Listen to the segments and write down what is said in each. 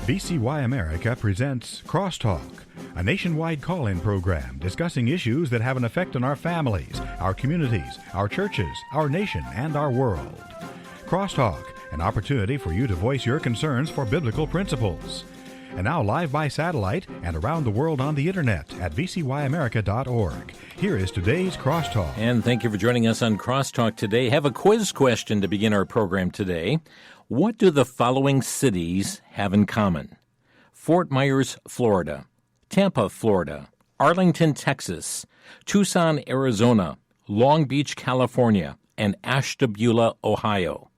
VCY America presents Crosstalk, a nationwide call-in program discussing issues that have an effect on our families, our communities, our churches, our nation, and our world. Crosstalk, an opportunity for you to voice your concerns for biblical principles. And now live by satellite and around the world on the internet at vcyamerica.org. Here is today's Crosstalk. And thank you for joining us on Crosstalk today. Have a quiz question to begin our program today. What do the following cities have in common? Fort Myers, Florida; Tampa, Florida; Arlington, Texas; Tucson, Arizona; Long Beach, California; and Ashtabula, Ohio.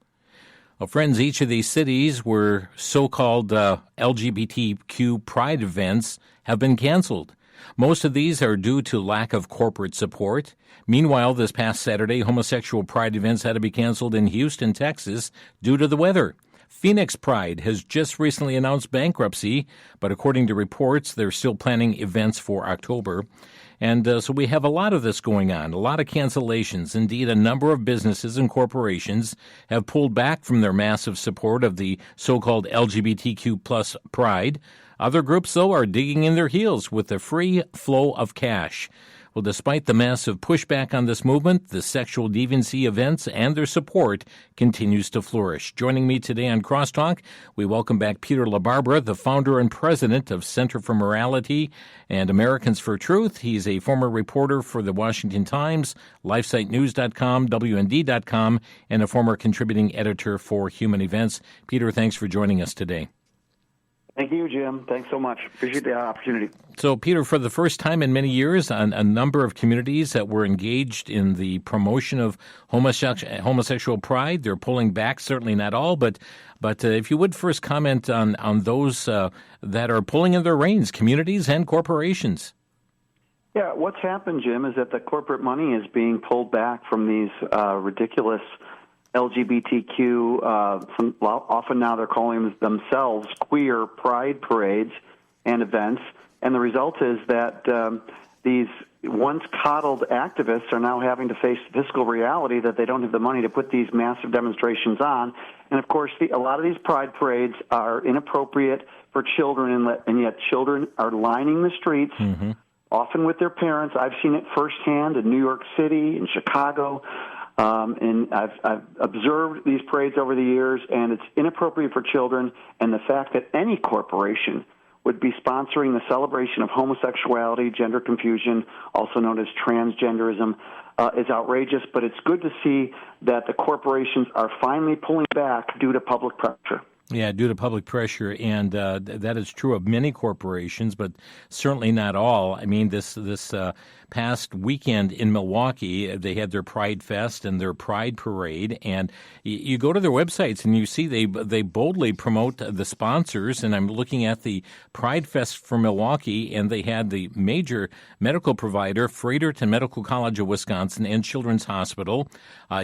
Well, friends, each of these cities where so-called LGBTQ Pride events have been canceled. Most of these are due to lack of corporate support. Meanwhile, this past Saturday, Homosexual Pride events had to be canceled in Houston, Texas, due to the weather. Phoenix Pride has just recently announced bankruptcy, but according to reports, they're still planning events for October. And so we have a lot of this going on, a lot of cancellations. Indeed, a number of businesses and corporations have pulled back from their massive support of the so-called LGBTQ plus Pride. Other groups, though, are digging in their heels with the free flow of cash. Well, despite the massive pushback on this movement, the sexual deviancy events and their support continues to flourish. Joining me today on Crosstalk, we welcome back Peter LaBarbera, the founder and president of Center for Morality and Americans for Truth. He's a former reporter for the Washington Times, LifeSiteNews.com, WND.com, and a former contributing editor for Human Events. Peter, thanks for joining us today. Thank you, Jim. Thanks so much. Appreciate the opportunity. So, Peter, for the first time in many years, a number of communities that were engaged in the promotion of homosexual pride, they're pulling back, certainly not all, but if you would first comment on those that are pulling in their reins, communities and corporations. Yeah, what's happened, Jim, is that the corporate money is being pulled back from these ridiculous LGBTQ, often now they're calling themselves queer pride parades and events. And the result is that these once coddled activists are now having to face the fiscal reality that they don't have the money to put these massive demonstrations on. And, of course, a lot of these pride parades are inappropriate for children, and yet children are lining the streets, often with their parents. I've seen it firsthand in New York City, in Chicago. And I've observed these parades over the years, and it's inappropriate for children. And the fact that any corporation would be sponsoring the celebration of homosexuality, gender confusion, also known as transgenderism, is outrageous. But it's good to see that the corporations are finally pulling back due to public pressure. Yeah, due to public pressure, and that is true of many corporations, but certainly not all. I mean, this past weekend in Milwaukee, they had their Pride Fest and their Pride Parade, and you go to their websites and you see they boldly promote the sponsors, and I'm looking at the Pride Fest for Milwaukee, and they had the major medical provider, Fredericton Medical College of Wisconsin and Children's Hospital,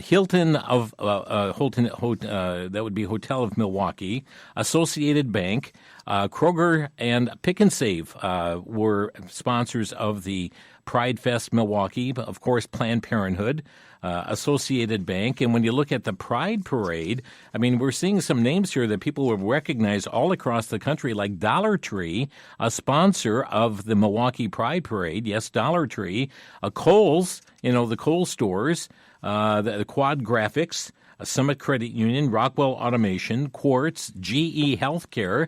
Hilton of that would be Hotel of Milwaukee, Associated Bank, Kroger, and Pick and Save were sponsors of the Pride Fest Milwaukee, of course, Planned Parenthood, Associated Bank. And when you look at the Pride Parade, I mean, we're seeing some names here that people will recognize all across the country, like Dollar Tree, a sponsor of the Milwaukee Pride Parade. Yes, Dollar Tree. Kohl's, the Kohl's stores, the Quad Graphics, Summit Credit Union, Rockwell Automation, Quartz, GE Healthcare,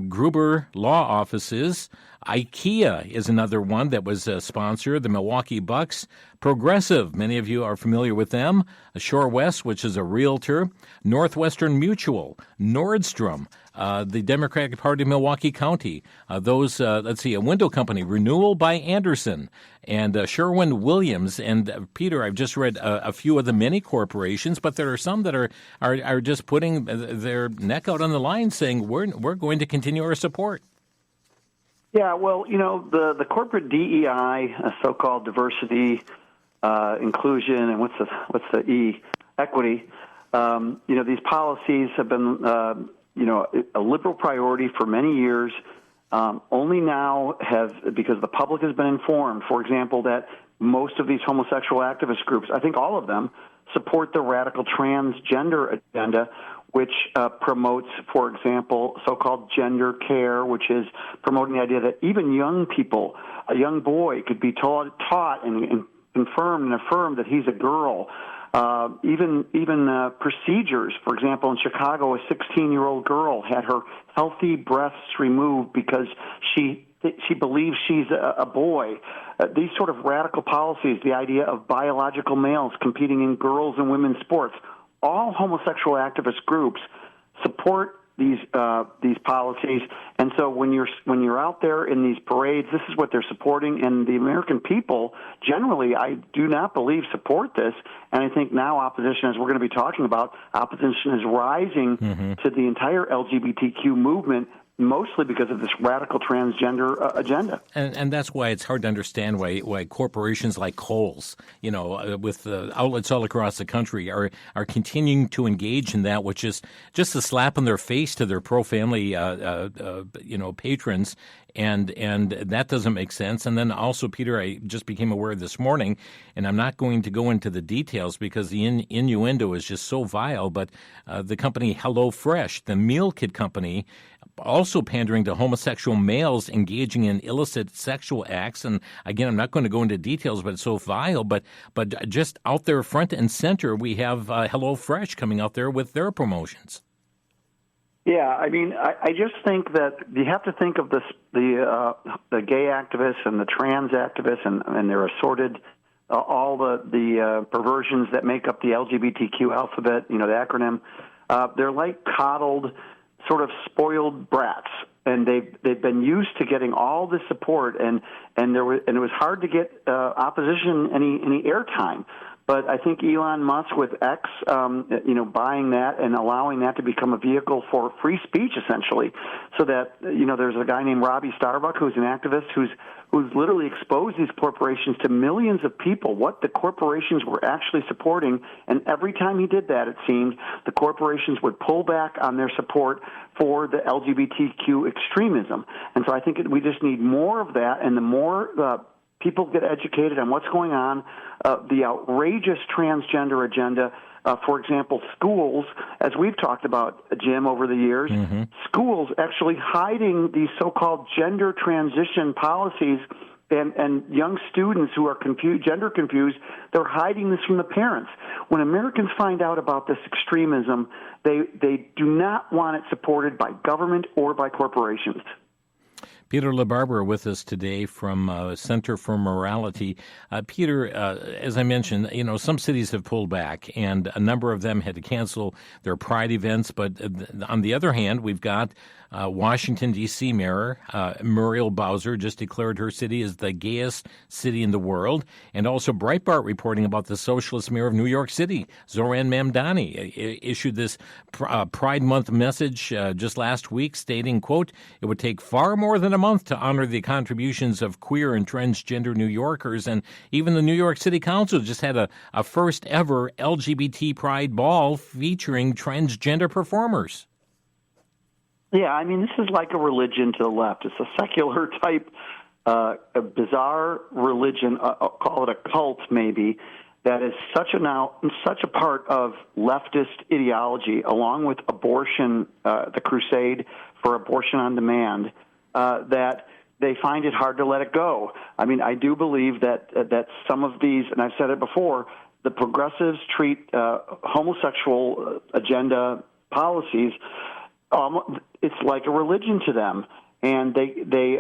Gruber Law Offices, IKEA is another one that was a sponsor, the Milwaukee Bucks, Progressive, many of you are familiar with them, Shore West, which is a realtor, Northwestern Mutual, Nordstrom, the Democratic Party of Milwaukee County, a window company, Renewal by Anderson, and Sherwin-Williams. And Peter, I've just read a few of the many corporations, but there are some that are just putting their neck out on the line saying we're going to continue our support. Yeah, well, the corporate DEI, so-called diversity, inclusion, and what's the E, equity. These policies have been, a liberal priority for many years. Only now because the public has been informed, for example, that most of these homosexual activist groups, I think all of them, support the radical transgender agenda, which promotes, for example, so-called gender care, which is promoting the idea that even young people, a young boy, could be taught and confirmed and affirmed that he's a girl. Even procedures. For example, in Chicago, a 16-year-old girl had her healthy breasts removed because she believes she's a boy. These sort of radical policies, the idea of biological males competing in girls' and women's sports, all homosexual activist groups support these policies. And so when you're out there in these parades, this is what they're supporting. And the American people generally, I do not believe, support this. And I think now opposition, as we're going to be talking about, opposition is rising to the entire LGBTQ movement, mostly because of this radical transgender agenda. And that's why it's hard to understand why corporations like Kohl's, with outlets all across the country, are continuing to engage in that, which is just a slap in their face to their pro-family, patrons. And that doesn't make sense. And then also, Peter, I just became aware this morning, and I'm not going to go into the details because the innuendo is just so vile, but the company HelloFresh, the meal kit company, also pandering to homosexual males engaging in illicit sexual acts. And again, I'm not going to go into details, but it's so vile. But just out there front and center, we have HelloFresh coming out there with their promotions. Yeah, I mean, I just think that you have to think of the gay activists and the trans activists and their assorted, all the perversions that make up the LGBTQ alphabet, the acronym. They're like coddled, sort of spoiled brats, and they've been used to getting all this support, and it was hard to get opposition any airtime. But I think Elon Musk with X, buying that and allowing that to become a vehicle for free speech, essentially, so that there's a guy named Robbie Starbuck who's an activist who's literally exposed these corporations to millions of people, what the corporations were actually supporting. And every time he did that, it seemed, the corporations would pull back on their support for the LGBTQ extremism. And so I think we just need more of that, and the more people get educated on what's going on, the outrageous transgender agenda. For example, schools, as we've talked about, Jim, over the years, schools actually hiding these so-called gender transition policies, and young students who are gender confused, they're hiding this from the parents. When Americans find out about this extremism, they do not want it supported by government or by corporations. Peter LaBarbera with us today from Center for Morality. Peter, as I mentioned, some cities have pulled back, and a number of them had to cancel their Pride events. But on the other hand, we've got Washington, D.C. Mayor Muriel Bowser just declared her city as the gayest city in the world. And also Breitbart reporting about the socialist mayor of New York City, Zoran Mamdani, issued this Pride Month message just last week stating, quote, "It would take far more than a month to honor the contributions of queer and transgender New Yorkers." And even the New York City Council just had a first ever LGBT Pride ball featuring transgender performers. Yeah, I mean, this is like a religion to the left. It's a secular type, a bizarre religion, call it a cult maybe, that is such a part of leftist ideology, along with abortion, the crusade for abortion on demand, that they find it hard to let it go. I mean, I do believe that some of these, and I've said it before, the progressives treat homosexual agenda policies. It's like a religion to them, and they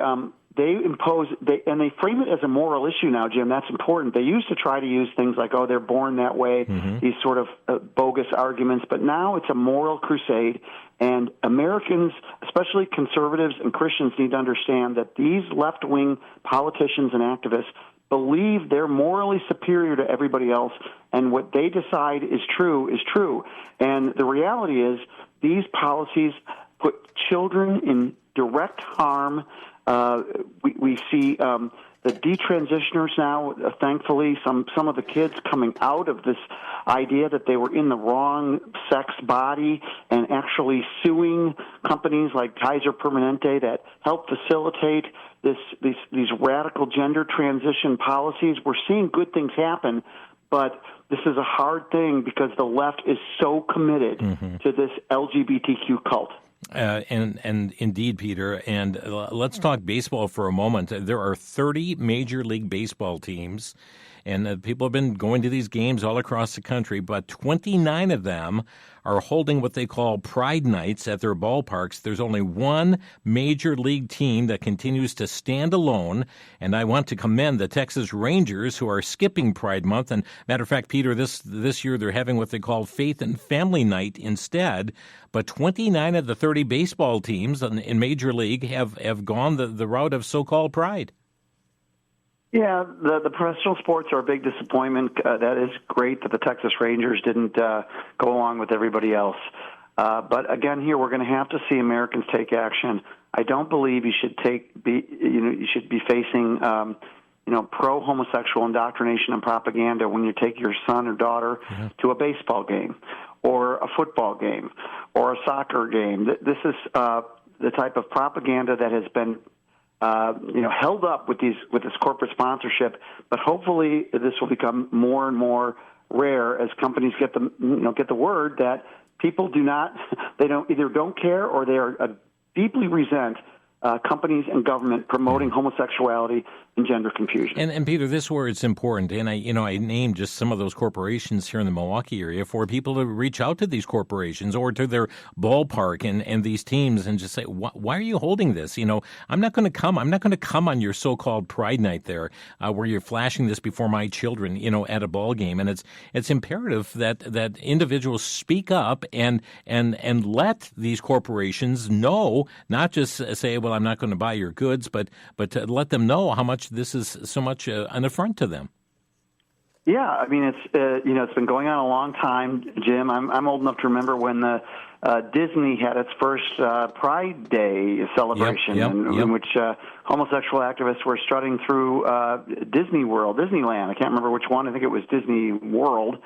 impose, and they frame it as a moral issue now, Jim. That's important. They used to try to use things like, they're born that way, these sort of bogus arguments, but now it's a moral crusade, and Americans, especially conservatives and Christians, need to understand that these left-wing politicians and activists believe they're morally superior to everybody else, and what they decide is true is true. And the reality is these policies put children in direct harm. We see the detransitioners now, thankfully, some of the kids coming out of this idea that they were in the wrong sex body and actually suing companies like Kaiser Permanente that help facilitate these radical gender transition policies. We're seeing good things happen, but this is a hard thing because the left is so committed to this LGBTQ cult. And indeed, Peter, and let's talk baseball for a moment. There are 30 Major League Baseball teams, and people have been going to these games all across the country, but 29 of them are holding what they call Pride Nights at their ballparks. There's only one Major League team that continues to stand alone, and I want to commend the Texas Rangers, who are skipping Pride Month. And matter of fact, Peter, this year they're having what they call Faith and Family Night instead. But 29 of the 30 baseball teams in Major League have gone the route of so-called Pride. Yeah, the professional sports are a big disappointment. That is great that the Texas Rangers didn't go along with everybody else. But again, here we're going to have to see Americans take action. I don't believe you should be facing pro-homosexual indoctrination and propaganda when you take your son or daughter to a baseball game or a football game or a soccer game. This is the type of propaganda that has been held up with this corporate sponsorship, but hopefully this will become more and more rare as companies get the word that people don't care or they are deeply resent companies and government promoting homosexuality and gender confusion. And Peter, this is where it's important. And I named just some of those corporations here in the Milwaukee area for people to reach out to these corporations or to their ballpark and these teams and just say, why are you holding this? I'm not going to come. I'm not going to come on your so-called Pride Night there, where you're flashing this before my children, at a ball game. And it's imperative that individuals speak up and let these corporations know, not just say, well, I'm not going to buy your goods, but to let them know how much this is so much an affront to them. Yeah, I mean it's been going on a long time, Jim. I'm old enough to remember when the Disney had its first Pride Day celebration, in which homosexual activists were strutting through Disneyland. I can't remember which one. I think it was Disney World.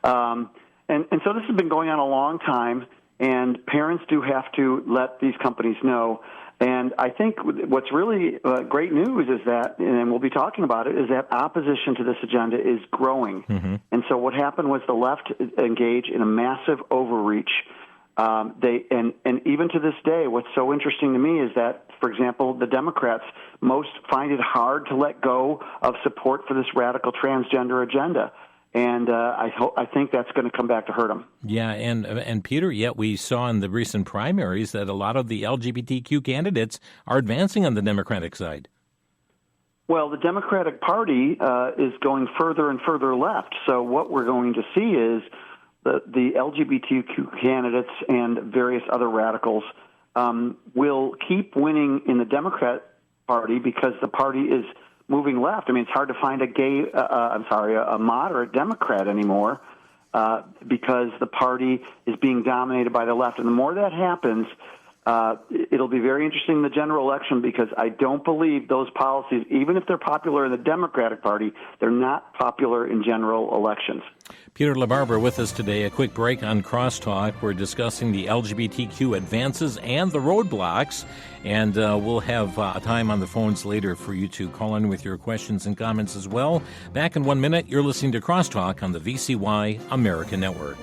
And so this has been going on a long time, and parents do have to let these companies know. And I think what's really great news is that, and we'll be talking about it, is that opposition to this agenda is growing. And so what happened was the left engaged in a massive overreach. And even to this day, what's so interesting to me is that, for example, the Democrats most find it hard to let go of support for this radical transgender agenda. And I think that's going to come back to hurt them. Yeah, and Peter, yet we saw in the recent primaries that a lot of the LGBTQ candidates are advancing on the Democratic side. Well, the Democratic Party is going further and further left. So what we're going to see is the LGBTQ candidates and various other radicals will keep winning in the Democrat Party because the party is moving left. I mean, it's hard to find a moderate Democrat anymore because the party is being dominated by the left. And the more that happens, it'll be very interesting in the general election because I don't believe those policies, even if they're popular in the Democratic Party, they're not popular in general elections. Peter LaBarbera with us today. A quick break on Crosstalk. We're discussing the LGBTQ advances and the roadblocks, and we'll have time on the phones later for you to call in with your questions and comments as well. Back in 1 minute, you're listening to Crosstalk on the VCY American Network.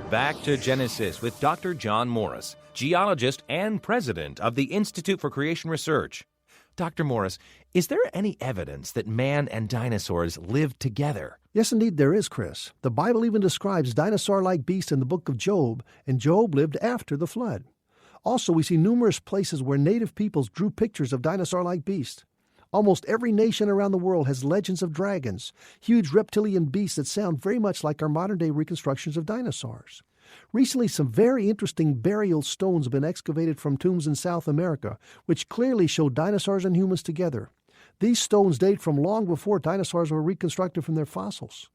Back to Genesis with Dr. John Morris, geologist and president of the Institute for Creation Research. Dr. Morris, is there any evidence that man and dinosaurs lived together? Yes, indeed there is, Chris. The Bible even describes dinosaur-like beasts in the book of Job, and Job lived after the flood. Also, we see numerous places where native peoples drew pictures of dinosaur-like beasts. Almost every nation around the world has legends of dragons, huge reptilian beasts that sound very much like our modern-day reconstructions of dinosaurs. Recently, some very interesting burial stones have been excavated from tombs in South America, which clearly show dinosaurs and humans together. These stones date from long before dinosaurs were reconstructed from their fossils.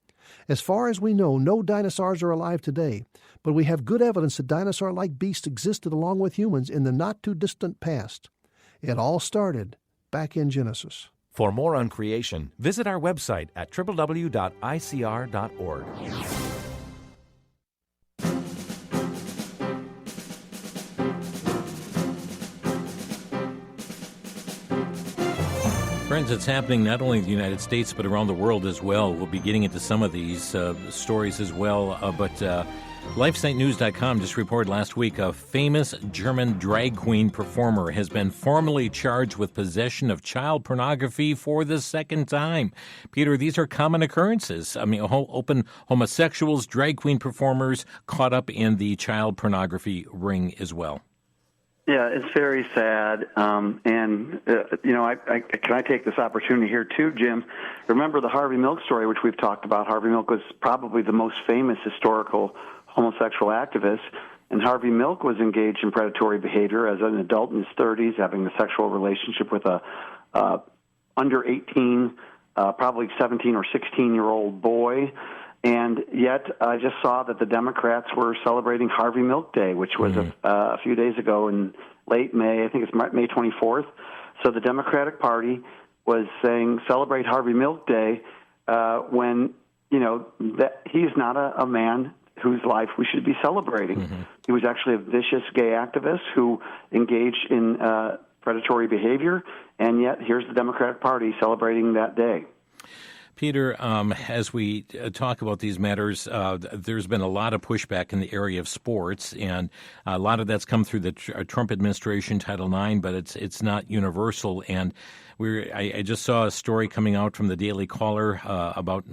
As far as we know, no dinosaurs are alive today, but we have good evidence that dinosaur-like beasts existed along with humans in the not-too-distant past. It all started back in Genesis. For more on creation, visit our website at www.icr.org. Friends, it's happening not only in the United States but around the world as well. We'll be getting into some of these stories as well. But LifeSiteNews.com just reported last week a famous German drag queen performer has been formally charged with possession of child pornography for the second time. Peter, these are common occurrences. I mean, open homosexuals, drag queen performers caught up in the child pornography ring as well. Yeah, it's very sad. Can I take this opportunity here too, Jim? Remember the Harvey Milk story, which we've talked about. Harvey Milk was probably the most famous historical homosexual activist, and Harvey Milk was engaged in predatory behavior as an adult in his 30s, having a sexual relationship with a under 18, probably 17 or 16-year-old boy. And yet, I just saw that the Democrats were celebrating Harvey Milk Day, which was a few days ago in late May. I think it's May 24th. So the Democratic Party was saying celebrate Harvey Milk Day when, that he's not a man whose life we should be celebrating. Mm-hmm. He was actually a vicious gay activist who engaged in predatory behavior, and yet here's the Democratic Party celebrating that day. Peter, as we talk about these matters, there's been a lot of pushback in the area of sports, and a lot of that's come through the Trump administration, Title IX, but it's not universal. And I just saw a story coming out from the Daily Caller about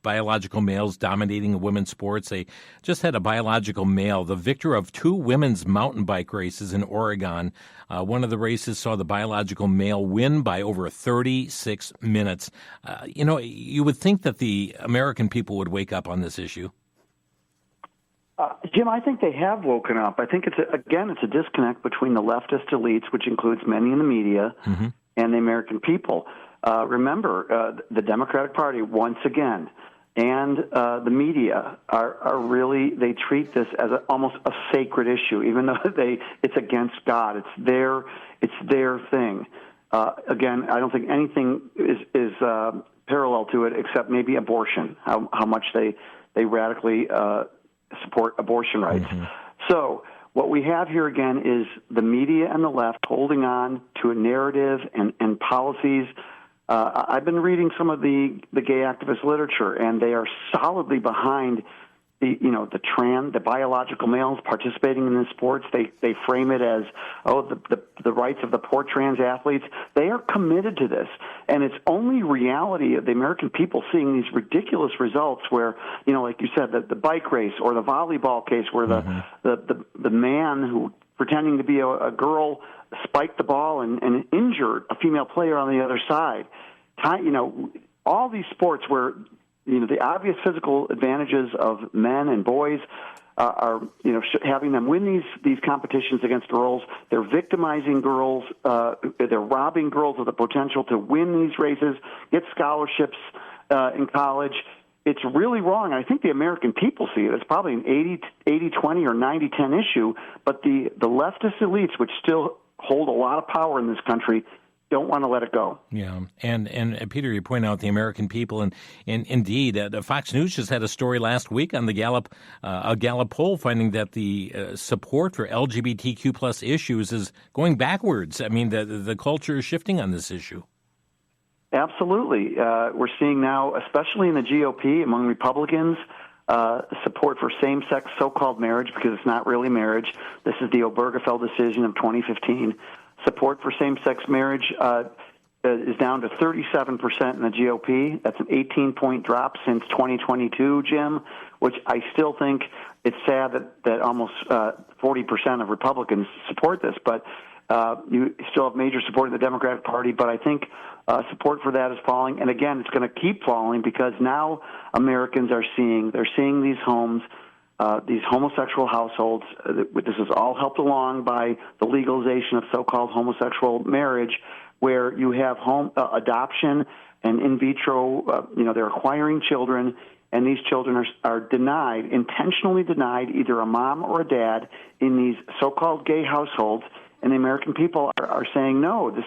biological males dominating women's sports. They just had a biological male, the victor of 2 women's mountain bike races in Oregon. One of the races saw the biological male win by over 36 minutes. You would think that the American people would wake up on this issue. Jim, I think they have woken up. I think it's a disconnect between the leftist elites, which includes many in the media, mm-hmm. and the American people. Remember, the Democratic Party, once again, and the media are really, they treat this as almost a sacred issue, even though it's against God. It's their thing. Again, I don't think anything is parallel to it except maybe abortion, how much they radically support abortion rights. Mm-hmm. So what we have here again is the media and the left holding on to a narrative and policies. I've been reading some of the gay activist literature, and they are solidly behind the biological males participating in the sports. They frame it as, the rights of the poor trans athletes. They are committed to this, and it's only reality of the American people seeing these ridiculous results where, like you said, the bike race or the volleyball case where mm-hmm. the man who pretending to be a girl spiked the ball and injured a female player on the other side. All these sports where the obvious physical advantages of men and boys are having them win these competitions against girls. They're victimizing girls. They're robbing girls of the potential to win these races, get scholarships in college. It's really wrong. I think the American people see it. It's probably an 80-20 or 90-10 issue, but the leftist elites, which still hold a lot of power in this country, don't want to let it go. Yeah, and Peter, you point out the American people, and indeed, Fox News just had a story last week on the Gallup poll finding that the support for LGBTQ plus issues is going backwards. I mean, the culture is shifting on this issue. Absolutely. We're seeing now, especially in the GOP, among Republicans, support for same-sex so-called marriage, because it's not really marriage. This is the Obergefell decision of 2015. Support for same-sex marriage is down to 37% in the GOP. That's an 18-point drop since 2022, Jim, which I still think it's sad that almost 40% of Republicans support this. But you still have major support in the Democratic Party, but I think support for that is falling. And again, it's going to keep falling because now Americans are seeing these homes, these homosexual households. This is all helped along by the legalization of so-called homosexual marriage, where you have home adoption and in vitro, they're acquiring children, and these children are intentionally denied, either a mom or a dad in these so-called gay households. and the American people are saying, no, this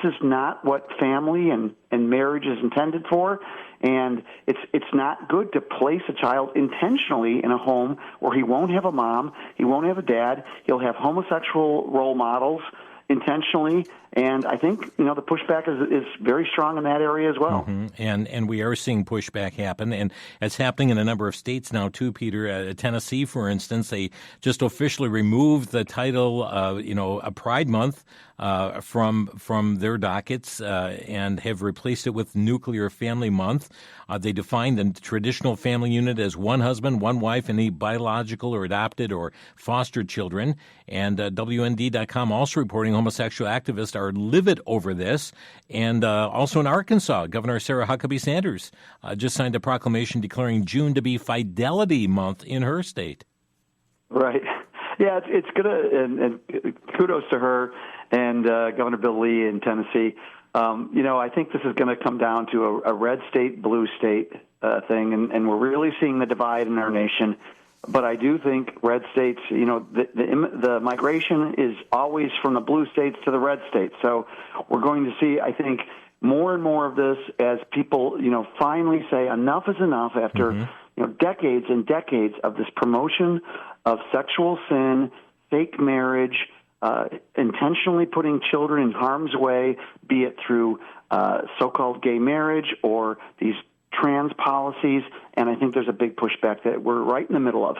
is not what family and marriage is intended for, and it's not good to place a child intentionally in a home where he won't have a mom, he won't have a dad, he'll have homosexual role models intentionally, and I think the pushback is very strong in that area as well. Mm-hmm. And we are seeing pushback happen, and it's happening in a number of states now too, Peter. Tennessee, for instance, they just officially removed the title, a Pride Month from their dockets and have replaced it with Nuclear Family Month. They defined the traditional family unit as one husband, one wife, and any biological or adopted or fostered children. And WND.com also reporting homosexual activists are livid over this. And also in Arkansas, Governor Sarah Huckabee Sanders just signed a proclamation declaring June to be Fidelity Month in her state. Right. Yeah, it's good, and kudos to her and Governor Bill Lee in Tennessee. I think this is going to come down to a red state, blue state thing, and we're really seeing the divide in our nation. But I do think red states, the migration is always from the blue states to the red states. So we're going to see, I think, more and more of this as people, finally say enough is enough after, decades and decades of this promotion of sexual sin, fake marriage, intentionally putting children in harm's way, be it through so-called gay marriage or these trans policies, and I think there's a big pushback that we're right in the middle of.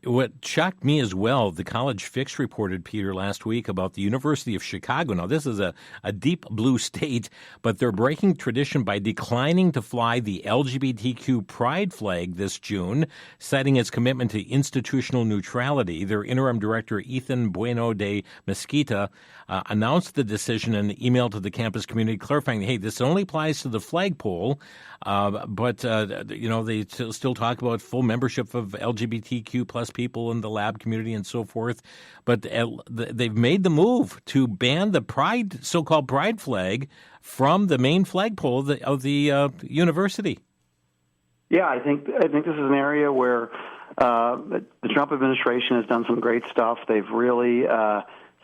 What shocked me as well, the College Fix reported, Peter, last week about the University of Chicago. Now, this is a deep blue state, but they're breaking tradition by declining to fly the LGBTQ Pride flag this June, citing its commitment to institutional neutrality. Their interim director, Ethan Bueno de Mesquita, announced the decision in an email to the campus community clarifying, hey, this only applies to the flagpole, but they still talk about full membership of LGBTQ plus people in the lab community and so forth. But they've made the move to ban the Pride, so-called Pride flag from the main flagpole of the university. Yeah, I think this is an area where the Trump administration has done some great stuff. They've really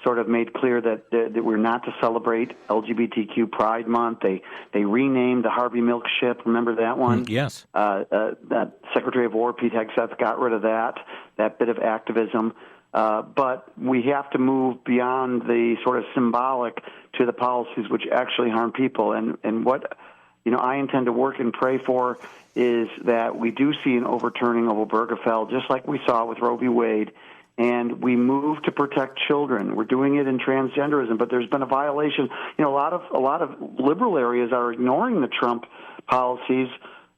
sort of made clear that we're not to celebrate LGBTQ Pride Month. They renamed the Harvey Milk Ship. Remember that one? Yes. That Secretary of War Pete Hegseth got rid of that bit of activism. But we have to move beyond the sort of symbolic to the policies which actually harm people. And what I intend to work and pray for is that we do see an overturning of Obergefell, just like we saw with Roe v. Wade, and we move to protect children. We're doing it in transgenderism, but there's been a violation. A lot of liberal areas are ignoring the Trump policies,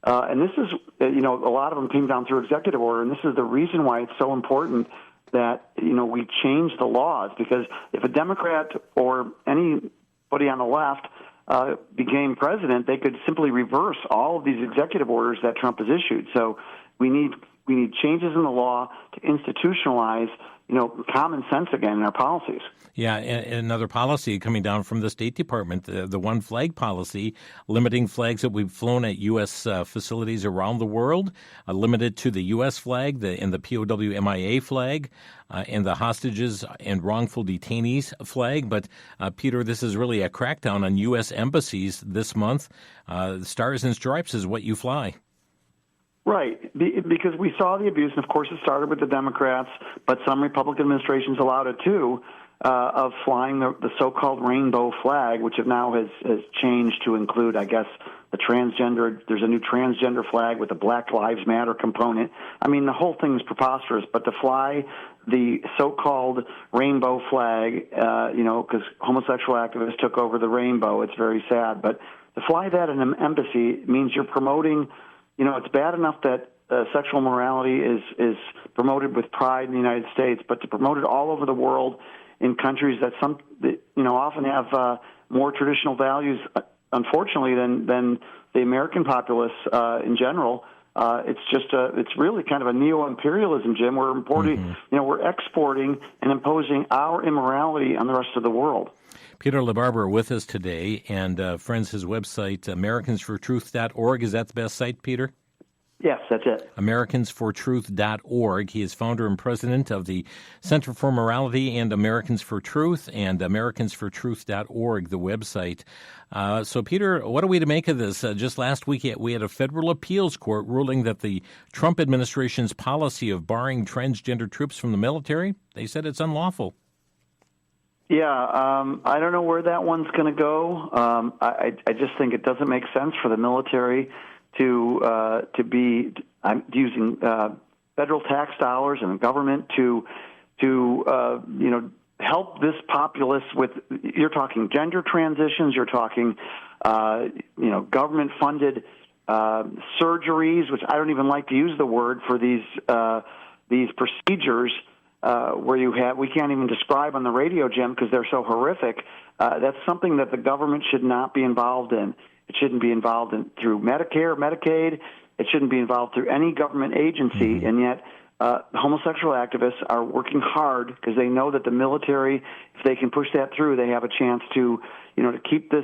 and this is, a lot of them came down through executive order, and this is the reason why it's so important that, we change the laws, because if a Democrat or anybody on the left became president, they could simply reverse all of these executive orders that Trump has issued. So we need changes in the law to institutionalize, common sense again in our policies. Yeah, and another policy coming down from the State Department, the one flag policy, limiting flags that we've flown at U.S. facilities around the world, limited to the U.S. flag and the POW MIA flag, and the hostages and wrongful detainees flag. But, Peter, this is really a crackdown on U.S. embassies this month. Stars and Stripes is what you fly. Right, because we saw the abuse, and of course it started with the Democrats, but some Republican administrations allowed it too, of flying the so-called rainbow flag, which now has changed to include, I guess, there's a new transgender flag with a Black Lives Matter component. I mean, the whole thing is preposterous, but to fly the so-called rainbow flag, because homosexual activists took over the rainbow, it's very sad, but to fly that in an embassy means you're promoting. It's bad enough that sexual morality is promoted with pride in the United States, but to promote it all over the world in countries that often have more traditional values, unfortunately, than the American populace in general. It's really kind of a neo-imperialism, Jim. We're importing, we're exporting and imposing our immorality on the rest of the world. Peter LaBarbera with us today, and friends, his website, AmericansForTruth.org. Is that the best site, Peter? Yes, that's it. AmericansForTruth.org. He is founder and president of the Center for Morality and Americans for Truth, and AmericansForTruth.org, the website. So, Peter, what are we to make of this? Just last week, we had a federal appeals court ruling that the Trump administration's policy of barring transgender troops from the military, they said it's unlawful. Yeah, I don't know where that one's going to go. I just think it doesn't make sense for the military to be using federal tax dollars and the government to help this populace with. You're talking gender transitions. You're talking government funded surgeries, which I don't even like to use the word for these procedures where we can't even describe on the radio, Jim, because they're so horrific. That's something that the government should not be involved in. It shouldn't be involved in through Medicare, Medicaid. It shouldn't be involved through any government agency. And yet, homosexual activists are working hard because they know that the military, if they can push that through, they have a chance to keep this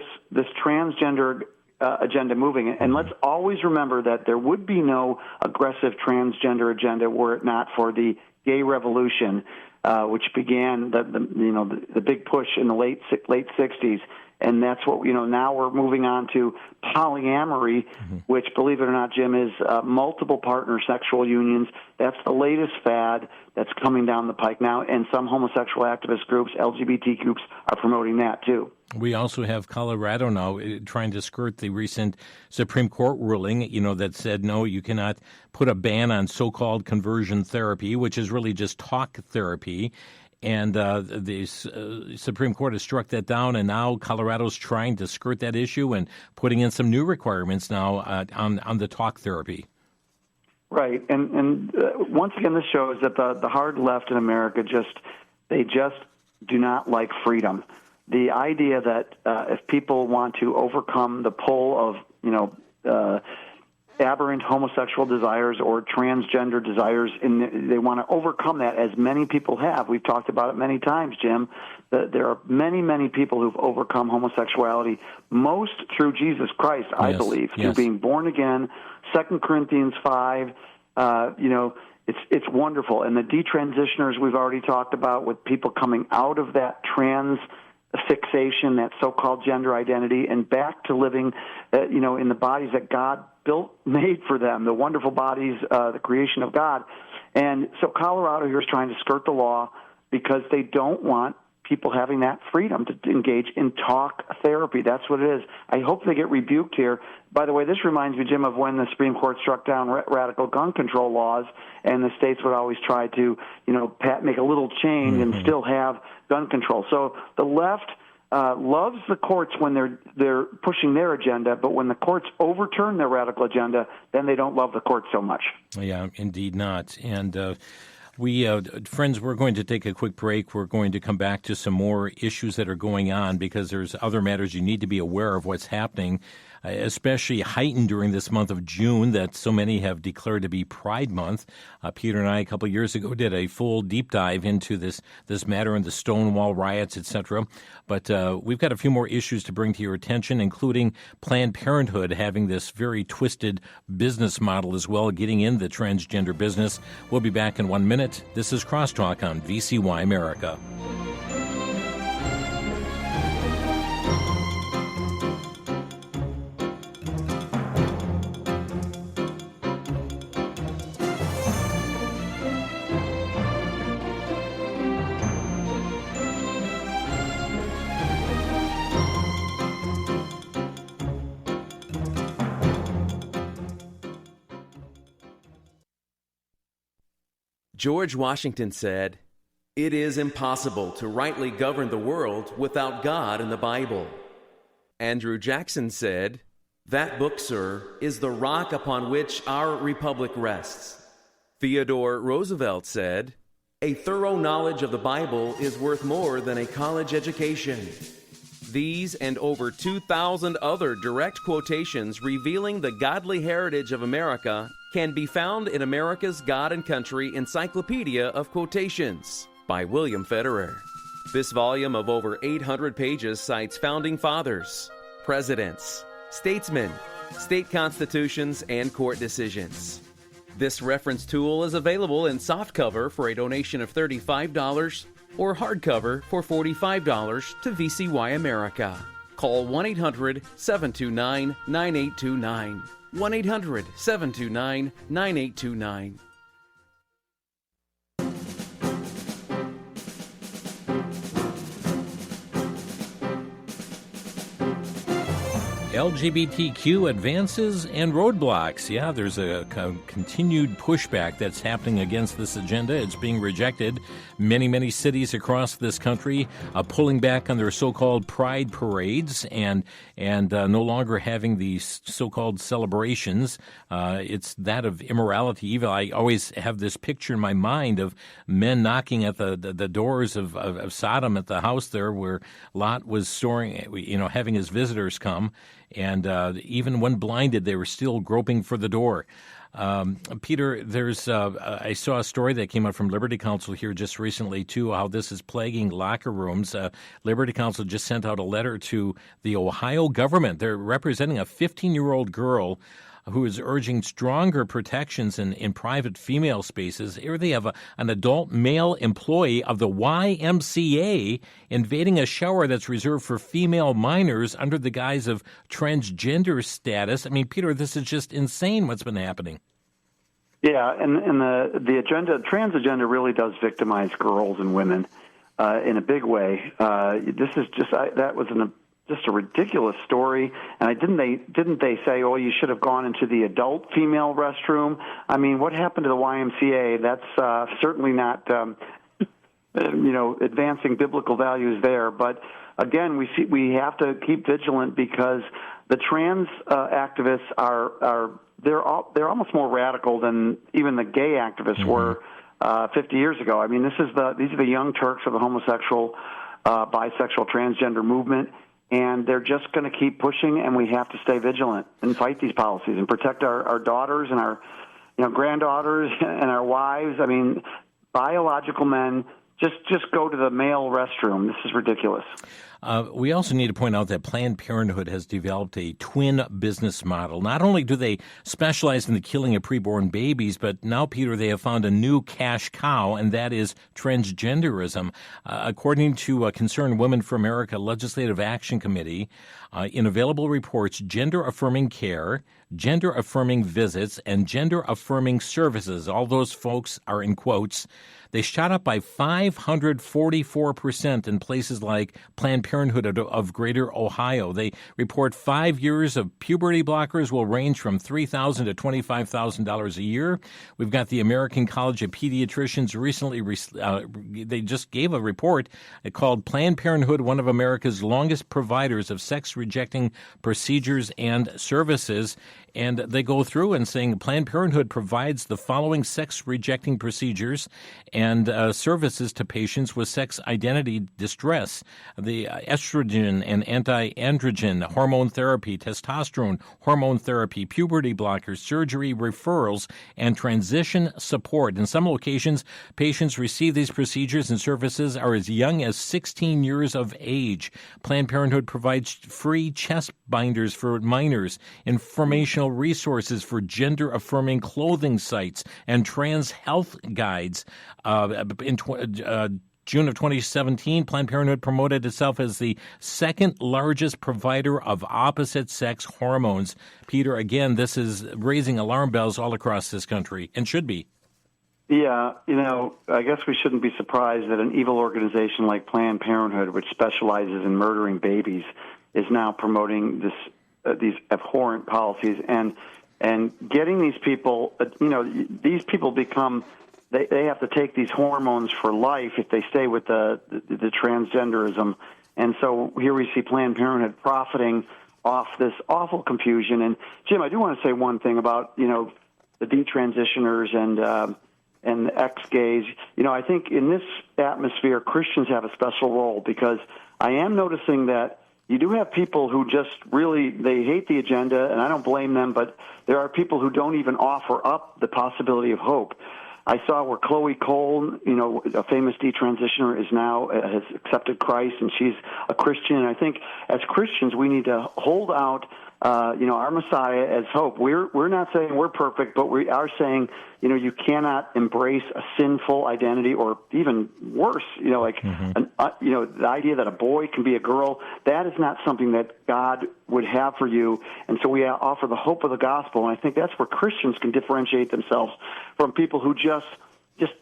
transgender agenda moving. And let's always remember that there would be no aggressive transgender agenda were it not for the gay revolution, which began the big push in the late 60s. And that's what, now we're moving on to polyamory, which, believe it or not, Jim, is multiple partner sexual unions. That's the latest fad that's coming down the pike now. And some homosexual activist groups, LGBT groups, are promoting that too. We also have Colorado now trying to skirt the recent Supreme Court ruling, that said, no, you cannot put a ban on so-called conversion therapy, which is really just talk therapy. And the Supreme Court has struck that down, and now Colorado's trying to skirt that issue and putting in some new requirements now on the talk therapy. Right, and once again, this shows that the hard left in America they just do not like freedom. The idea that if people want to overcome the pull of aberrant homosexual desires or transgender desires, they want to overcome that, as many people have. We've talked about it many times, Jim. There are many, many people who've overcome homosexuality, most through Jesus Christ, I believe, through being born again. 2 Corinthians 5, it's wonderful. And the detransitioners we've already talked about, with people coming out of that trans fixation, that so-called gender identity, and back to living, in the bodies that God made for them, the wonderful bodies, the creation of God. And so Colorado here is trying to skirt the law because they don't want people having that freedom to engage in talk therapy. That's what it is. I hope they get rebuked here. By the way, this reminds me, Jim, of when the Supreme Court struck down radical gun control laws, and the states would always try to, make a little change and still have gun control. So the left loves the courts when they're pushing their agenda, but when the courts overturn their radical agenda, then they don't love the courts so much. Yeah, indeed not. And friends, we're going to take a quick break. We're going to come back to some more issues that are going on, because there's other matters you need to be aware of what's happening, especially heightened during this month of June that so many have declared to be Pride Month. Peter and I, a couple of years ago, did a full deep dive into this matter and the Stonewall riots, etc. But we've got a few more issues to bring to your attention, including Planned Parenthood having this very twisted business model as well, getting in the transgender business. We'll be back in 1 minute. This is Crosstalk on VCY America. George Washington said, "It is impossible to rightly govern the world without God in the Bible." Andrew Jackson said, "That book, sir, is the rock upon which our republic rests." Theodore Roosevelt said, "A thorough knowledge of the Bible is worth more than a college education." These and over 2,000 other direct quotations revealing the godly heritage of America can be found in America's God and Country Encyclopedia of Quotations by William Federer. This volume of over 800 pages cites founding fathers, presidents, statesmen, state constitutions, and court decisions. This reference tool is available in softcover for a donation of $35 or hardcover for $45 to VCY America. Call 1-800-729-9829. 1-800-729-9829. LGBTQ advances and roadblocks. Yeah, there's a continued pushback that's happening against this agenda. It's being rejected. Many cities across this country pulling back on their so-called pride parades and no longer having these so-called celebrations. It's that of immorality, evil. I always have this picture in my mind of men knocking at the doors of Sodom at the house there where Lot was storing, having his visitors come. And even when blinded, they were still groping for the door. Peter, I saw a story that came out from Liberty Counsel here just recently, too, how this is plaguing locker rooms. Liberty Counsel just sent out a letter to the Ohio government. They're representing a 15-year-old girl who is urging stronger protections in private female spaces. Here they have an adult male employee of the YMCA invading a shower that's reserved for female minors under the guise of transgender status. I mean, Peter, this is just insane what's been happening. Yeah, and the trans agenda really does victimize girls and women in a big way. This is just a ridiculous story. And didn't they say, oh, you should have gone into the adult female restroom? I mean, what happened to the YMCA? That's certainly not, advancing biblical values there. But again, we have to keep vigilant because the trans activists they're almost more radical than even the gay activists were 50 years ago. I mean, these are the young Turks of the homosexual, bisexual, transgender movement. And they're just going to keep pushing, and we have to stay vigilant and fight these policies and protect our daughters and our granddaughters and our wives. I mean, biological men, just go to the male restroom. This is ridiculous. We also need to point out that Planned Parenthood has developed a twin business model. Not only do they specialize in the killing of preborn babies, but now, Peter, they have found a new cash cow, and that is transgenderism. According to Concerned Women for America Legislative Action Committee, in available reports, gender-affirming care, gender-affirming visits, and gender-affirming services, all those folks are in quotes, they shot up by 544% in places like Planned Parenthood of Greater Ohio. They report 5 years of puberty blockers will range from $3,000 to $25,000 a year. We've got the American College of Pediatricians recently, they just gave a report called Planned Parenthood, one of America's longest providers of sex-rejecting procedures and services. And they go through and saying Planned Parenthood provides the following sex-rejecting procedures and services to patients with sex identity distress: the estrogen and anti-androgen, hormone therapy, testosterone, hormone therapy, puberty blockers, surgery referrals, and transition support. In some locations, patients receive these procedures and services are as young as 16 years of age. Planned Parenthood provides free chest binders for minors, informational resources for gender-affirming clothing sites, and trans health guides. In June of 2017, Planned Parenthood promoted itself as the second largest provider of opposite-sex hormones. Peter, again, this is raising alarm bells all across this country, and should be. Yeah, I guess we shouldn't be surprised that an evil organization like Planned Parenthood, which specializes in murdering babies, is now promoting these abhorrent policies and getting these people. These people become. They have to take these hormones for life if they stay with the transgenderism. And so here we see Planned Parenthood profiting off this awful confusion. And, Jim, I do want to say one thing about, the detransitioners and the ex-gays. I think in this atmosphere, Christians have a special role because I am noticing that you do have people who just really, they hate the agenda, and I don't blame them, but there are people who don't even offer up the possibility of hope. I saw where Chloe Cole, a famous detransitioner, has accepted Christ, and she's a Christian. And I think as Christians, we need to hold out our Messiah as hope. We're not saying we're perfect, but we are saying, you cannot embrace a sinful identity, or even worse, the idea that a boy can be a girl. That is not something that God would have for you. And so we offer the hope of the gospel, and I think that's where Christians can differentiate themselves from people who just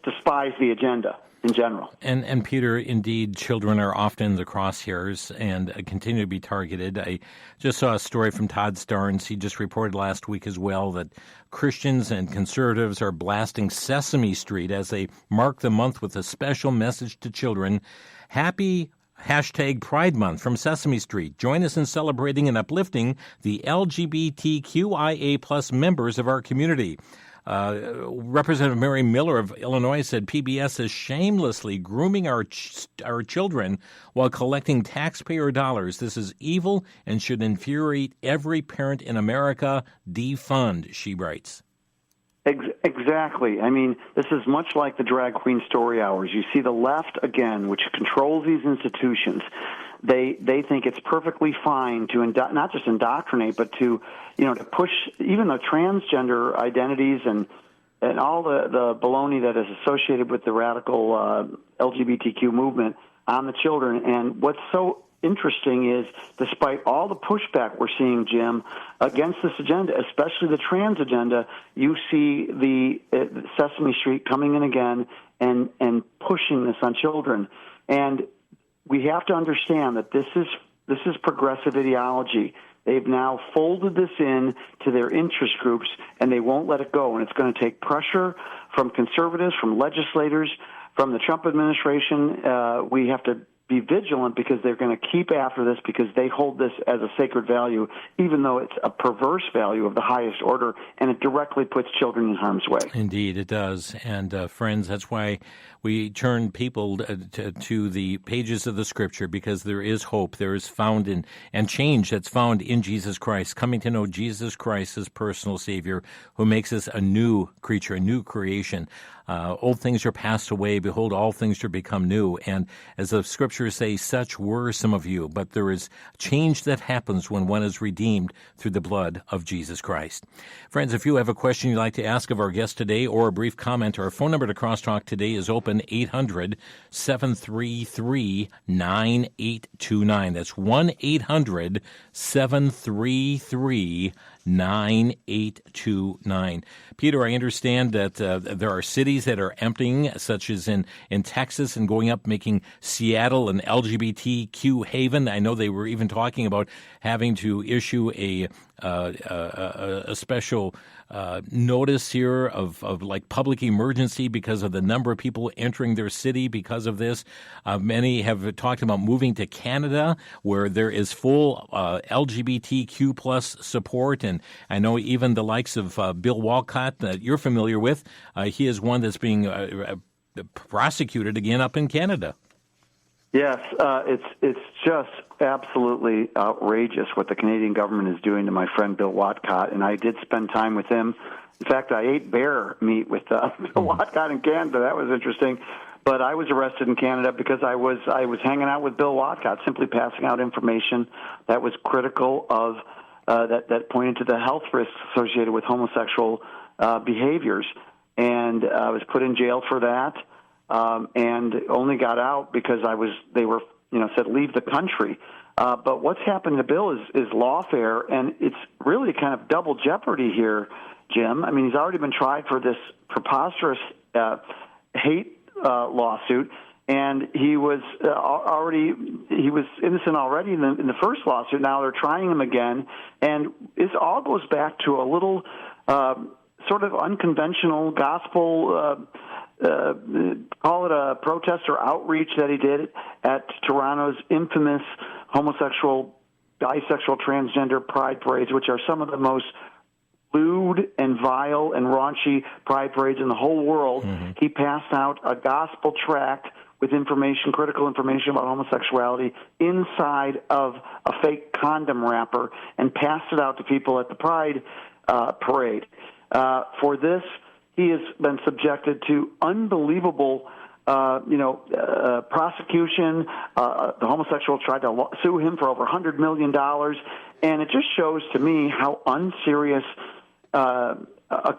despise the agenda in general. And Peter, indeed, children are often the crosshairs and continue to be targeted. I just saw a story from Todd Starnes. He just reported last week as well that Christians and conservatives are blasting Sesame Street as they mark the month with a special message to children. Happy #Pride Month from Sesame Street. Join us in celebrating and uplifting the LGBTQIA plus members of our community. Representative Mary Miller of Illinois said PBS is shamelessly grooming our children while collecting taxpayer dollars. This is evil and should infuriate every parent in America. Defund, she writes. Exactly. I mean, this is much like the drag queen story hours. You see the left, again, which controls these institutions. They think it's perfectly fine to not just indoctrinate, but to push even the transgender identities and all the baloney that is associated with the radical LGBTQ movement on the children. And what's so interesting is, despite all the pushback we're seeing, Jim, against this agenda, especially the trans agenda, you see the Sesame Street coming in again and pushing this on children. And we have to understand that this is progressive ideology. They've now folded this in to their interest groups, and they won't let it go. And it's going to take pressure from conservatives, from legislators, from the Trump administration. We have to be vigilant because they're going to keep after this because they hold this as a sacred value, even though it's a perverse value of the highest order, and it directly puts children in harm's way. Indeed, it does. And friends, that's why we turn people to the pages of the Scripture, because there is hope. There is found in and change that's found in Jesus Christ, coming to know Jesus Christ as personal Savior, who makes us a new creature, a new creation. Old things are passed away. Behold, all things are become new. And as the Scriptures say, such were some of you. But there is change that happens when one is redeemed through the blood of Jesus Christ. Friends, if you have a question you'd like to ask of our guest today or a brief comment, our phone number to Crosstalk today is open, 800-733-9829. That's 1-800-733-9829. Peter, I understand that there are cities that are emptying, such as in Texas, and going up, making Seattle an LGBTQ haven. I know they were even talking about having to issue a special notice here of like public emergency because of the number of people entering their city because of this. Many have talked about moving to Canada, where there is full LGBTQ plus support. And I know even the likes of Bill Walcott that you're familiar with, he is one that's being prosecuted again up in Canada. Yes, it's just absolutely outrageous what the Canadian government is doing to my friend Bill Walcott, and I did spend time with him. In fact, I ate bear meat with Bill Walcott in Canada. That was interesting. But I was arrested in Canada because I was hanging out with Bill Walcott, simply passing out information that was critical of that pointed to the health risks associated with homosexual behaviors, and I was put in jail for that. And only got out because they were said leave the country. But what's happened to Bill is lawfare, and it's really kind of double jeopardy here, Jim. I mean, he's already been tried for this preposterous hate lawsuit, and he was innocent already in the first lawsuit. Now they're trying him again, and this all goes back to a little sort of unconventional gospel. Call it a protest or outreach that he did at Toronto's infamous homosexual, bisexual, transgender pride parades, which are some of the most lewd and vile and raunchy pride parades in the whole world. Mm-hmm. He passed out a gospel tract with critical information about homosexuality inside of a fake condom wrapper and passed it out to people at the pride parade. For this, he has been subjected to unbelievable prosecution. The homosexual tried to sue him for over $100 million. And it just shows to me how unserious a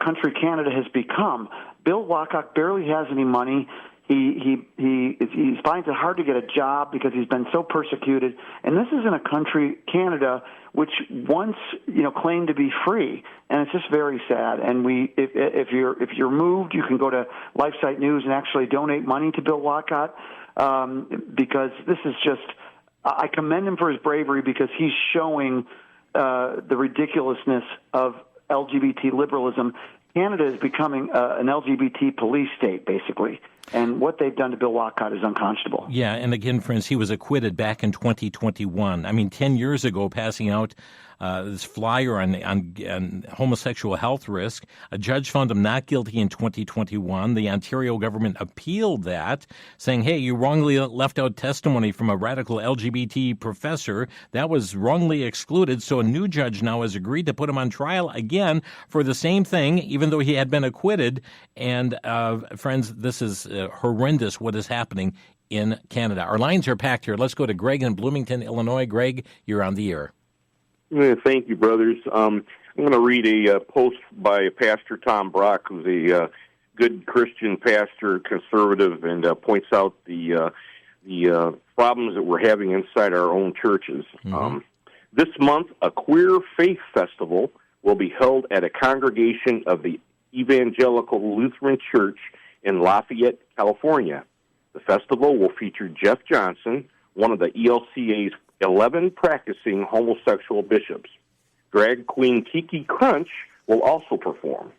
country Canada has become. Bill Wackock barely has any money. He finds it hard to get a job because he's been so persecuted. And this is in a country, Canada, which once claimed to be free, and it's just very sad. And if you're moved, you can go to LifeSite News and actually donate money to Bill Wackock because this is just. I commend him for his bravery because he's showing the ridiculousness of LGBT liberalism. Canada is becoming an LGBT police state, basically. And what they've done to Bill Wackock is unconscionable. Yeah, and again, friends, he was acquitted back in 2021. I mean, 10 years ago, passing out this flyer on homosexual health risk. A judge found him not guilty in 2021. The Ontario government appealed that, saying, hey, you wrongly left out testimony from a radical LGBT professor. That was wrongly excluded, so a new judge now has agreed to put him on trial again for the same thing, even though he had been acquitted. And, friends, this is horrendous what is happening in Canada. Our lines are packed here. Let's go to Greg in Bloomington, Illinois. Greg, you're on the air. Thank you, brothers. I'm going to read a post by Pastor Tom Brock, who's a good Christian pastor, conservative, and points out the problems that we're having inside our own churches. Mm-hmm. This month, a queer faith festival will be held at a congregation of the Evangelical Lutheran Church in Lafayette, California. The festival will feature Jeff Johnson, one of the ELCA's 11 practicing homosexual bishops. Drag queen Kiki Crunch will also perform.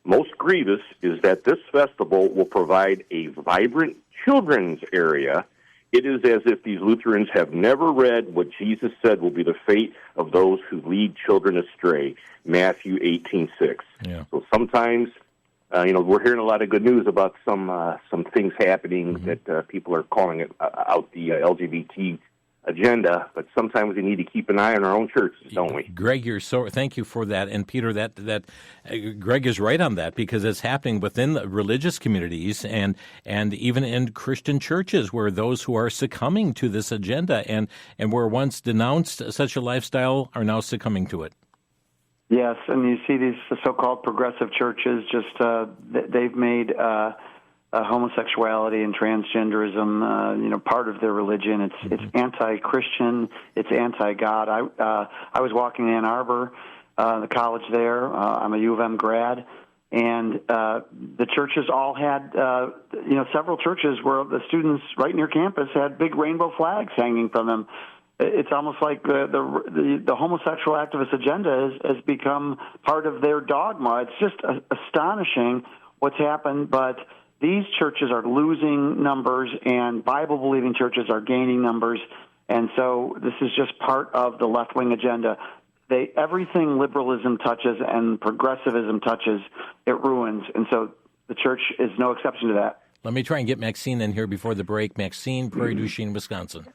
Most grievous is that this festival will provide a vibrant children's area. It is as if these Lutherans have never read what Jesus said will be the fate of those who lead children astray, Matthew 18:6. Yeah. So sometimes, we're hearing a lot of good news about some things happening that people are calling it out the LGBT agenda, but sometimes we need to keep an eye on our own churches, don't we? Greg, thank you for that. And Peter, that Greg is right on that, because it's happening within the religious communities and even in Christian churches where those who are succumbing to this agenda and were once denounced such a lifestyle are now succumbing to it. Yes, and you see these so-called progressive churches, they've made homosexuality and transgenderism, part of their religion. It's anti-Christian. It's anti-God. I was walking in Ann Arbor, the college there. I'm a U of M grad, and the churches all had, several churches where the students right near campus had big rainbow flags hanging from them. It's almost like the homosexual activist agenda has become part of their dogma. It's just astonishing what's happened, but these churches are losing numbers, and Bible-believing churches are gaining numbers, and so this is just part of the left-wing agenda. Everything liberalism touches and progressivism touches, it ruins, and so the church is no exception to that. Let me try and get Maxine in here before the break. Maxine, Prairie du Chien, Wisconsin.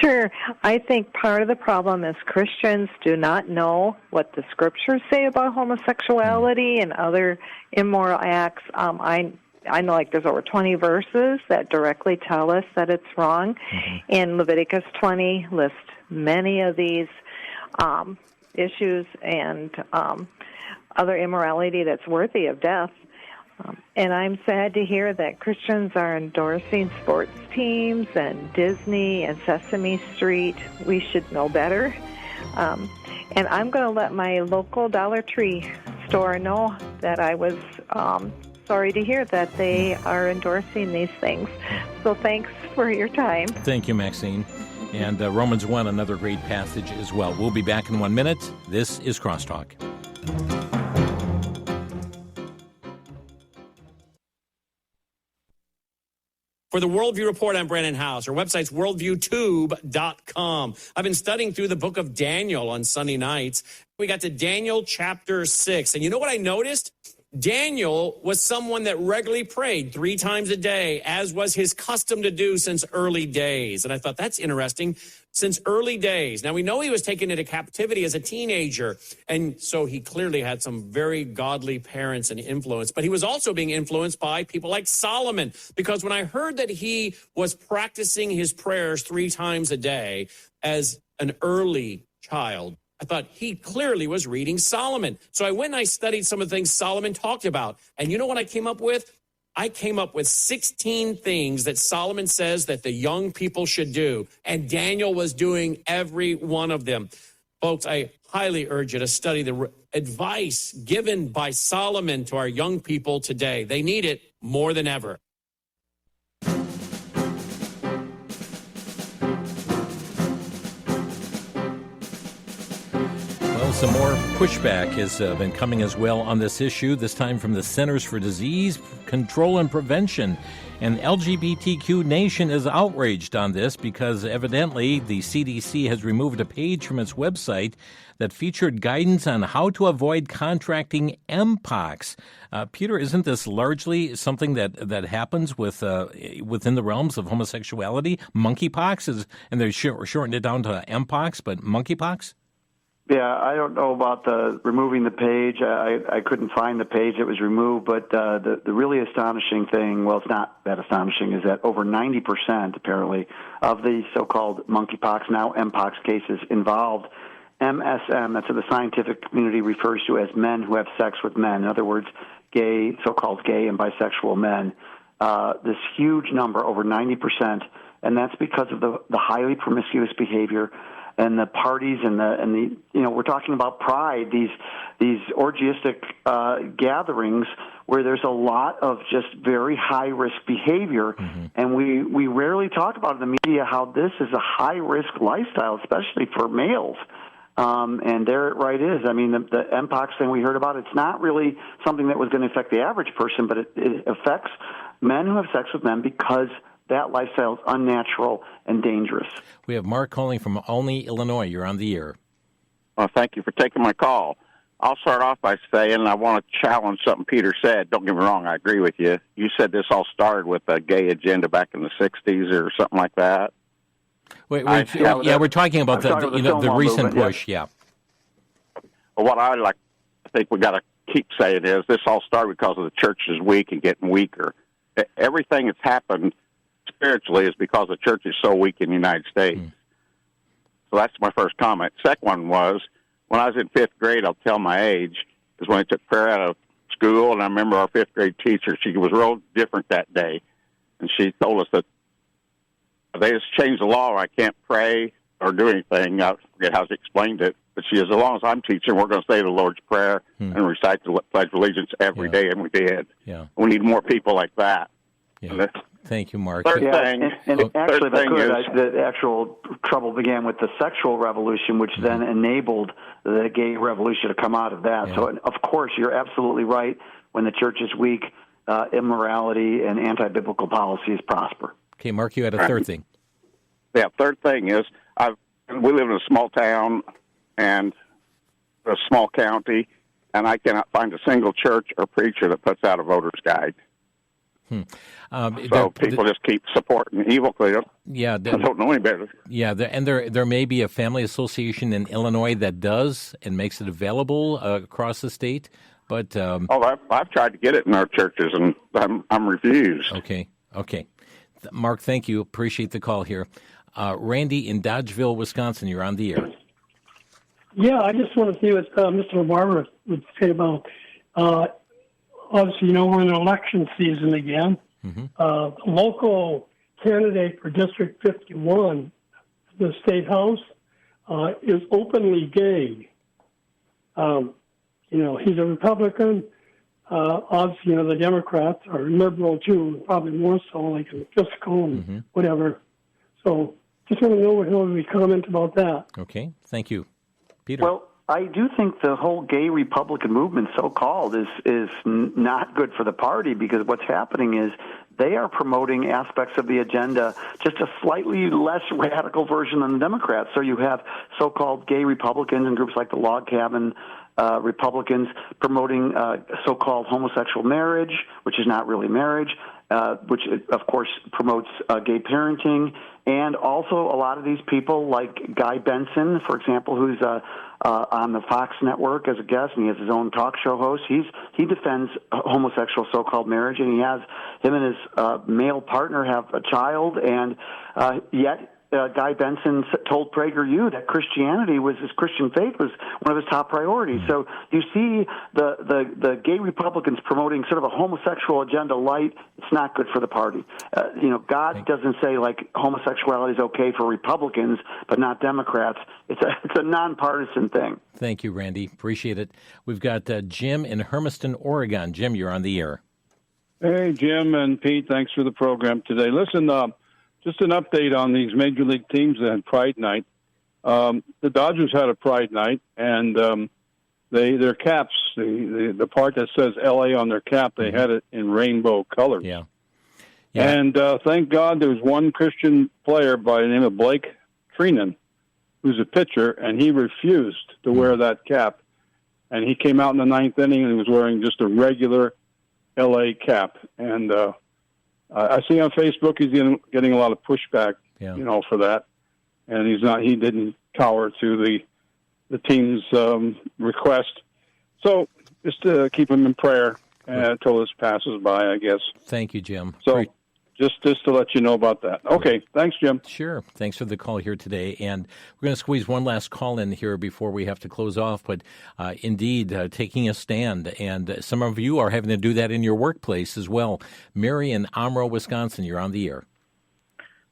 Sure. I think part of the problem is Christians do not know what the scriptures say about homosexuality and other immoral acts. I know there's over 20 verses that directly tell us that it's wrong. Mm-hmm. And Leviticus 20 lists many of these issues and other immorality that's worthy of death. And I'm sad to hear that Christians are endorsing sports teams and Disney and Sesame Street. We should know better. And I'm going to let my local Dollar Tree store know that I was sorry to hear that they are endorsing these things. So thanks for your time. Thank you, Maxine. And Romans 1, another great passage as well. We'll be back in 1 minute. This is Crosstalk. For the Worldview Report, I'm Brandon House. Our website's worldviewtube.com. I've been studying through the book of Daniel on Sunday nights. We got to Daniel chapter 6. And you know what I noticed? Daniel was someone that regularly prayed 3 times a day, as was his custom to do since early days. And I thought, that's interesting, since early days. Now, we know he was taken into captivity as a teenager, and so he clearly had some very godly parents and influence. But he was also being influenced by people like Solomon, because when I heard that he was practicing his prayers 3 times a day as an early child, I thought he clearly was reading Solomon. So I went and I studied some of the things Solomon talked about. And you know what I came up with? I came up with 16 things that Solomon says that the young people should do. And Daniel was doing every one of them. Folks, I highly urge you to study the advice given by Solomon to our young people today. They need it more than ever. Some more pushback has been coming as well on this issue, this time from the Centers for Disease Control and Prevention. And LGBTQ Nation is outraged on this because evidently the CDC has removed a page from its website that featured guidance on how to avoid contracting Mpox. Peter, isn't this largely something that happens with within the realms of homosexuality? Monkeypox is, and they shortened it down to Mpox, but monkeypox? Yeah, I don't know about the removing the page. I couldn't find the page that was removed, but the really astonishing thing, well, it's not that astonishing, is that over 90% apparently of the so-called monkeypox, now Mpox cases involved MSM, that's what the scientific community refers to as men who have sex with men. In other words, gay, so-called gay and bisexual men. This huge number, over 90%, and that's because of the highly promiscuous behavior and the parties and the we're talking about pride, these orgiastic gatherings where there's a lot of just very high risk behavior, and we rarely talk about in the media how this is a high risk lifestyle, especially for males. And there it right is. I mean, the Mpox thing we heard about, it's not really something that was going to affect the average person, but it affects men who have sex with men because that lifestyle is unnatural and dangerous. We have Mark calling from Olney, Illinois. You're on the air. Well, thank you for taking my call. I'll start off by saying I want to challenge something Peter said. Don't get me wrong, I agree with you. You said this all started with a gay agenda back in the 60s or something like that. We're talking about the recent push, yeah. Well, what I think we got to keep saying is this all started because of the church is weak and getting weaker. Everything that's happened spiritually is because the church is so weak in the United States. So that's my first comment. Second one was, when I was in 5th grade, I'll tell my age, is when I took prayer out of school, and I remember our 5th grade teacher, she was real different that day, and she told us that they just changed the law where I can't pray or do anything. I forget how she explained it, but she says, as long as I'm teaching, we're going to say the Lord's Prayer and recite the Pledge of Allegiance every day, and we did. Yeah. We need more people like that. Yeah. Thank you, Mark. Actually, the actual trouble began with the sexual revolution, which then enabled the gay revolution to come out of that. Yeah. So, of course, you're absolutely right. When the church is weak, immorality and anti-biblical policies prosper. Okay, Mark, you had a third thing. Yeah, third thing is we live in a small town and a small county, and I cannot find a single church or preacher that puts out a voter's guide. So people just keep supporting evil because they don't know any better. Yeah, and there may be a family association in Illinois that does and makes it available across the state. But I've tried to get it in our churches, and I'm refused. Okay. Mark, thank you. Appreciate the call here. Randy in Dodgeville, Wisconsin, you're on the air. Yeah, I just want to see what Mr. LaBarbera would say about obviously, we're in election season again. The local candidate for District 51, the State House, is openly gay. He's a Republican. Obviously, the Democrats are liberal, too, probably more so, like in fiscal and whatever. So just want to know what he'll comment about that. Okay, thank you. Peter? Well, I do think the whole gay Republican movement, so-called, is not good for the party, because what's happening is they are promoting aspects of the agenda, just a slightly less radical version than the Democrats. So you have so-called gay Republicans and groups like the Log Cabin Republicans promoting so-called homosexual marriage, which is not really marriage, which, of course, promotes gay parenting. And also a lot of these people, like Guy Benson, for example, who's on the Fox network as a guest, and he has his own talk show host. He defends homosexual so-called marriage, and him and his male partner have a child, and yet Guy Benson told PragerU that his Christian faith was one of his top priorities. So you see the gay Republicans promoting sort of a homosexual agenda light. It's not good for the party. God doesn't say like homosexuality is okay for Republicans, but not Democrats. It's a nonpartisan thing. Thank you, Randy. Appreciate it. We've got Jim in Hermiston, Oregon. Jim, you're on the air. Hey, Jim and Pete, thanks for the program today. Listen, just an update on these major league teams that had Pride Night. The Dodgers had a Pride Night, and their caps, the part that says L.A. on their cap, they had it in rainbow colors. Yeah. And thank God there was one Christian player by the name of Blake Trinan, who's a pitcher, and he refused to wear that cap. And he came out in the ninth inning, and he was wearing just a regular L.A. cap. And I see on Facebook he's getting a lot of pushback, for that, and he didn't cower to the team's request. So just keep him in prayer until this passes by, I guess. Thank you, Jim. So just to let you know about that. Okay, thanks, Jim. Sure. Thanks for the call here today. And we're going to squeeze one last call in here before we have to close off. But indeed, taking a stand. And some of you are having to do that in your workplace as well. Mary in Amro, Wisconsin, you're on the air.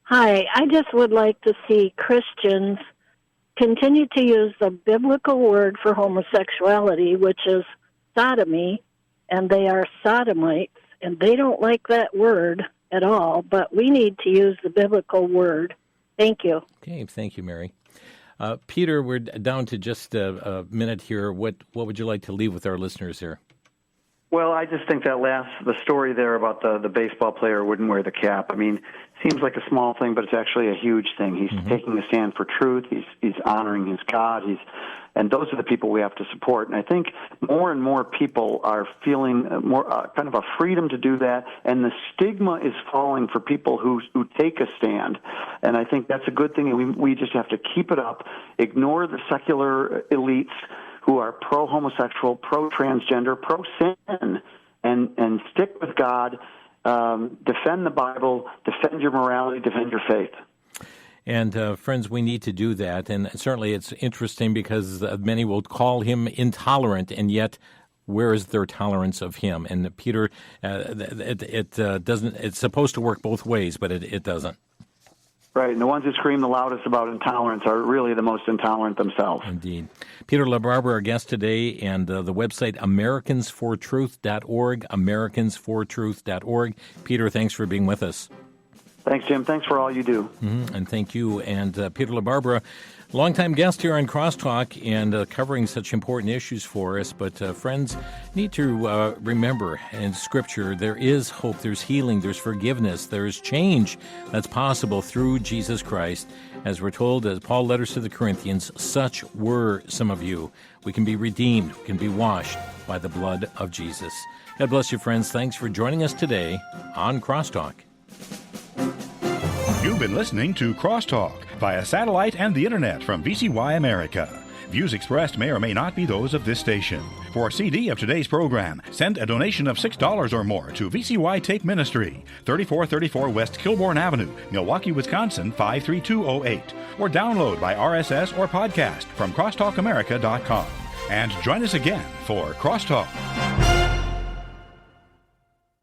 Hi. I just would like to see Christians continue to use the biblical word for homosexuality, which is sodomy, and they are sodomites, and they don't like that word at all, but we need to use the biblical word. Thank you. Okay, thank you, Mary. Peter, we're down to just a minute here. What would you like to leave with our listeners here? Well, I just think the story there about the baseball player wouldn't wear the cap. I mean, seems like a small thing, but it's actually a huge thing. He's taking a stand for truth. He's honoring his God. And those are the people we have to support. And I think more and more people are feeling more kind of a freedom to do that, and the stigma is falling for people who take a stand. And I think that's a good thing, and we just have to keep it up, ignore the secular elites who are pro-homosexual, pro-transgender, pro-sin, and stick with God, defend the Bible, defend your morality, defend your faith. And, friends, we need to do that. And certainly it's interesting because many will call him intolerant, and yet where is their tolerance of him? And, Peter, it doesn't. It's supposed to work both ways, but it doesn't. Right, and the ones who scream the loudest about intolerance are really the most intolerant themselves. Indeed. Peter LaBarbera, our guest today, and the website americansfortruth.org, americansfortruth.org. Peter, thanks for being with us. Thanks, Jim. Thanks for all you do. And thank you. And Peter LaBarbera, longtime guest here on Crosstalk and covering such important issues for us. But friends, need to remember in Scripture there is hope, there's healing, there's forgiveness, there's change that's possible through Jesus Christ. As we're told, as Paul letters to the Corinthians, such were some of you. We can be redeemed, we can be washed by the blood of Jesus. God bless you, friends. Thanks for joining us today on Crosstalk. You've been listening to Crosstalk via satellite and the internet from VCY America. Views expressed may or may not be those of this station. For a CD of today's program, send a donation of $6 or more to VCY Take Ministry, 3434 West Kilbourne Avenue, Milwaukee, Wisconsin, 53208, or download by RSS or podcast from crosstalkamerica.com. And join us again for Crosstalk.